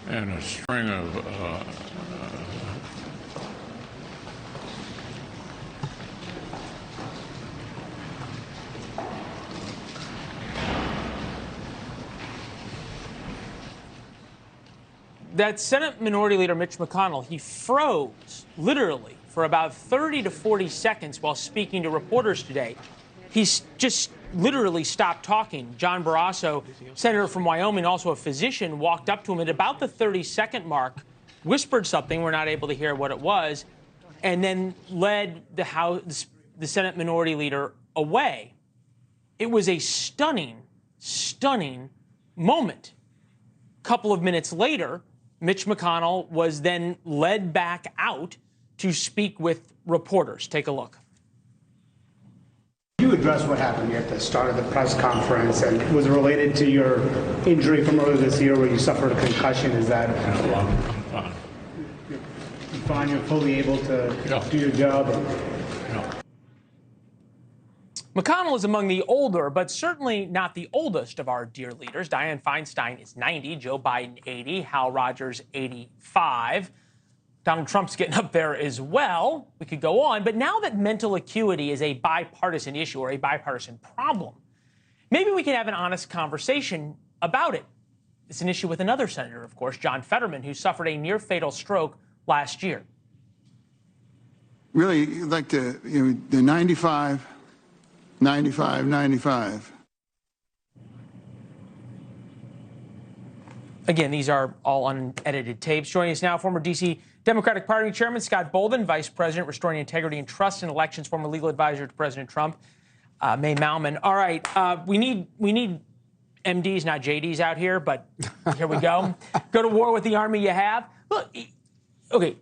and a string of that Senate Minority Leader Mitch McConnell, he froze literally for about 30 to 40 seconds while speaking to reporters today. He's just literally stopped talking. John Barrasso, senator from Wyoming, also a physician, walked up to him at about the 30-second mark, whispered something, we're not able to hear what it was, and then led the Senate Minority Leader away. It was a stunning, stunning moment. A couple of minutes later, Mitch McConnell was then led back out to speak with reporters. Take a look. You address what happened at the start of the press conference, and was it related to your injury from earlier this year where you suffered a concussion? Is that I'm fine. You find you're fully able to do your job? McConnell is among the older, but certainly not the oldest of our dear leaders. Dianne Feinstein is 90, Joe Biden 80, Hal Rogers 85. Donald Trump's getting up there as well. We could go on. But now that mental acuity is a bipartisan issue or a bipartisan problem, maybe we can have an honest conversation about it. It's an issue with another senator, of course, John Fetterman, who suffered a near-fatal stroke last year. Really, like the 95, 95, 95. Again, these are all unedited tapes. Joining us now, former D.C. Democratic Party Chairman Scott Bolden, Vice President, Restoring Integrity and Trust in Elections, former legal advisor to President Trump, May Mailman. All right, we need MDs, not JDs out here, but here we go. Go to war with the army you have. Look, okay,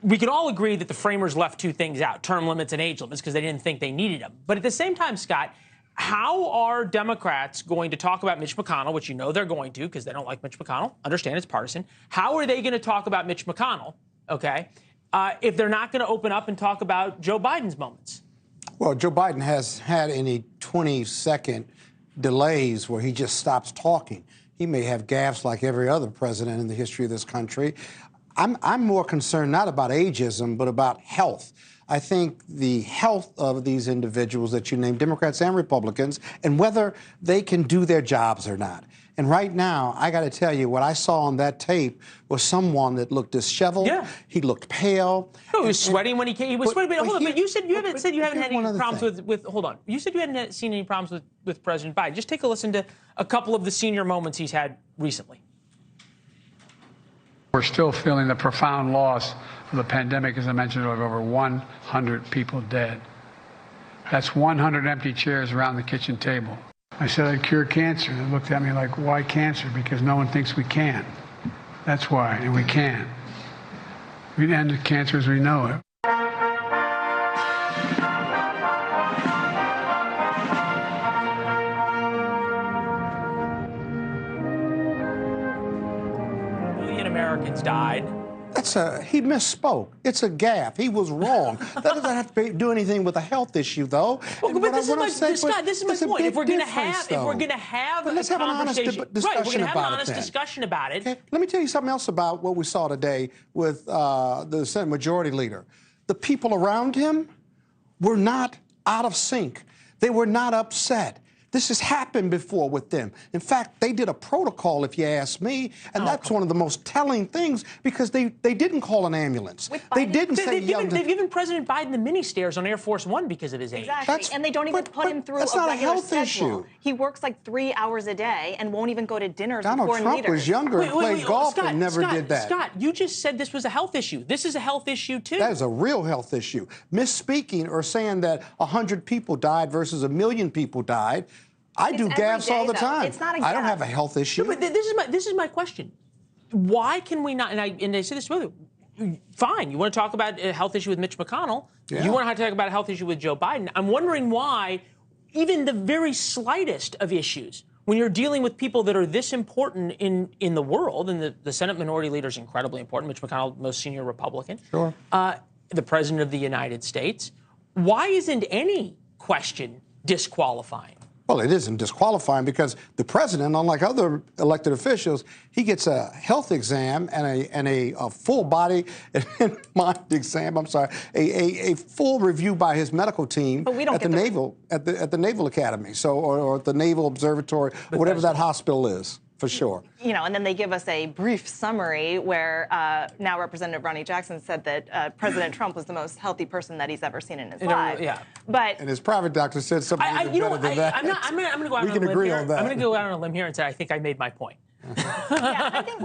we can all agree that the framers left two things out, term limits and age limits, because they didn't think they needed them. But at the same time, Scott, how are Democrats going to talk about Mitch McConnell, which you know they're going to because they don't like Mitch McConnell? Understand it's partisan. How are they going to talk about Mitch McConnell, okay, if they're not going to open up and talk about Joe Biden's moments? Well, Joe Biden has had any 20-second delays where he just stops talking. He may have gaffes like every other president in the history of this country. I'm more concerned not about ageism, but about health. I think the health of these individuals that you named, Democrats and Republicans, and whether they can do their jobs or not. And right now, I got to tell you, what I saw on that tape was someone that looked disheveled. Yeah. He looked pale. No, he was sweating when he came. He was sweating. But hold on. But you said you haven't had any problems with. Hold on. You said you hadn't seen any problems with President Biden. Just take a listen to a couple of the senior moments he's had recently. We're still feeling the profound loss of the pandemic, as I mentioned, of over 100 people dead. That's 100 empty chairs around the kitchen table. I said I'd cure cancer. They looked at me like, why cancer? Because no one thinks we can. That's why, and we can. We'd end cancer as we know it. Americans died. He misspoke. It's a gaffe. He was wrong. That doesn't have to do anything with a health issue, though. Well, but this is my point. If we're going to have a conversation, we're going to have an honest discussion about it. Okay? Let me tell you something else about what we saw today with the Senate Majority Leader. The people around him were not out of sync. They were not upset. This has happened before with them. In fact, they did a protocol, if you ask me, and that's one of the most telling things because they didn't call an ambulance. They didn't say they've given President Biden the mini stairs on Air Force One because of his age. Exactly, and they don't even put him through that's a not regular a health schedule. Issue. He works like 3 hours a day and won't even go to dinners Donald before Trump leaders. was younger and played golf and never did that. Scott, you just said this was a health issue. This is a health issue, too. That is a real health issue. Misspeaking or saying that 100 people died versus 1 million people died. I do gaffes all the time. It's not a I don't have a health issue. No, but this is my question. Why can we not? And I say this to you. Fine, you want to talk about a health issue with Mitch McConnell. Yeah. You want to talk about a health issue with Joe Biden. I'm wondering why even the very slightest of issues, when you're dealing with people that are this important in the world, and the Senate Minority Leader is incredibly important, Mitch McConnell, most senior Republican, sure. The President of the United States, why isn't any question disqualifying? Well, it isn't disqualifying because the president, unlike other elected officials, he gets a health exam and a full body and mind exam. I'm sorry, a full review by his medical team But we don't at the Naval Academy, or at the Naval Observatory, or whatever that hospital is. For sure. And then they give us a brief summary where now Representative Ronnie Jackson said that President Trump was the most healthy person that he's ever seen in his life. Yeah. But And his private doctor said something even better than that. I'm going to go out We on a can limb agree here. on that. I'm going to go out on a limb here and say I think I made my point. yeah, I think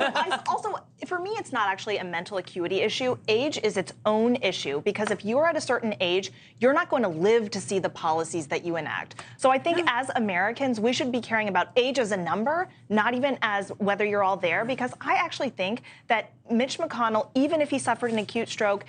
also, for me, it's not actually a mental acuity issue. Age is its own issue because if you're at a certain age, you're not going to live to see the policies that you enact. So I think as Americans, we should be caring about age as a number, not even as whether you're all there, because I actually think that Mitch McConnell, even if he suffered an acute stroke,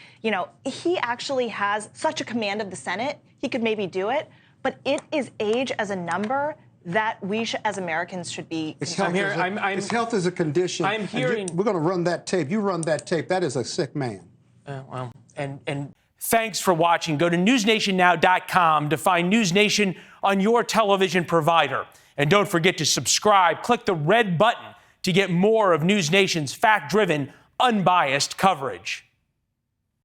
he actually has such a command of the Senate, he could maybe do it. But it is age as a number that we as Americans should be. His health is a condition. I'm hearing. We're going to run that tape. You run that tape. That is a sick man. Well, and thanks for watching. Go to newsnationnow.com to find NewsNation on your television provider. And don't forget to subscribe. Click the red button to get more of NewsNation's fact-driven, unbiased coverage.